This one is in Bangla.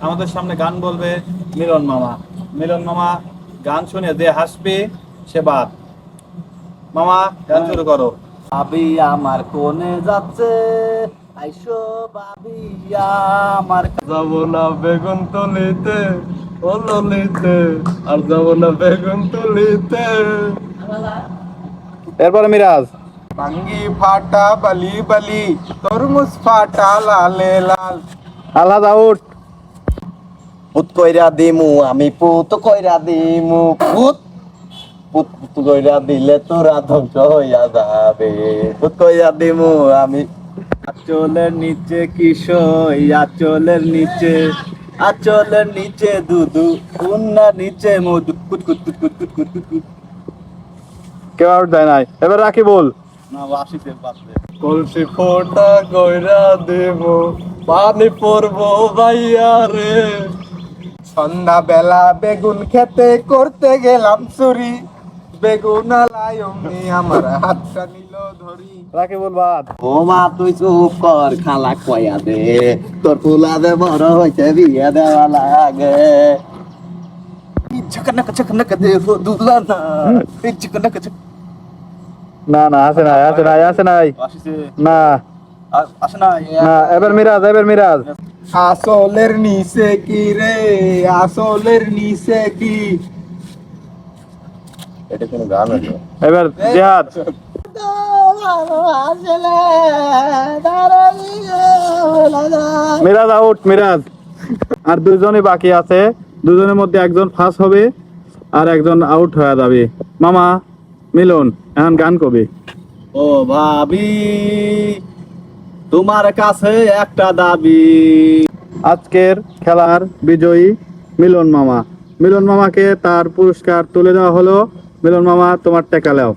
আমাদের সামনে গান বলবে মিলন মামা। মিলন মামা গান শুনে যে হাসবে সে বাদ। মামা গান শুরু করো। ভাবি আমার কোনে যাচ্ছে, আইসো ভাবি আমার। যাব না বেগুন তুলিতে, ও ললিতে, আর যাব না বেগুন তুলিতে। এরপরে মিরাজ। ভাঙ্গি ফাটা বালি বালি, তরমুজ ফাটা লালে লাল। আল্লাহ আউট। পুত কইরা দিমু আমি, পুত কইরা দিমু, পুত পুত পুত কইরা দিলে তোরা ধ্বংস হইয়া যাবে। পুত কইরা দিমু আমি। আঁচলের নিচে কিশোই, আঁচলের নিচে, আঁচলের নিচে দুধু, উন্নার নিচে মধু, কুট কুট কুট কুট কুট কুট কুট কুট। কেউ আউট দেয় নাই। এবার রাখি বল। না বাসিতে বাসবে। কলসি ফোটা কইরা দেব, পানি পড়বো ভাইয়া রে। সন্ধ্যা বেলা বেগুন খেতে করতে গেলাম চুরি, বেগুন আলাই অমনি আমার হাতটা নিল ধরি। রাখি বল বাদ। ও মা তুই চুপ কর, খালা কয়া দে, তোর ফুলা দে বড় হইতে বিয়ে দেওয়া লাগে। ঝকনক ঝকনক দে দুলা না, ঝকনক ঝক। না না আসে নাই, আসে নাই, আসে নাই। আসিছে না আসে না। না, এবার মিরাজ, এবার মিরাজ। আসলের নিচে কি রে, আসলের নিচে কি? এটা কোন গান হলো? এবার জিহাদ। মিরাজ আউট, মিরাজ। আর দুজনই বাকি আছে, দুজনের মধ্যে একজন ফার্স্ট হবে আর একজন আউট হয়ে যাবে। মামা মিলন এখন গান কবি। ও ভাবি তোমার কাছে একটা দাবি। আজকের খেলার বিজয়ী মিলন মামা। মিলন মামাকে তার পুরস্কার তুলে দেওয়া হলো। মিলন মামা তোমার টেকা নাও।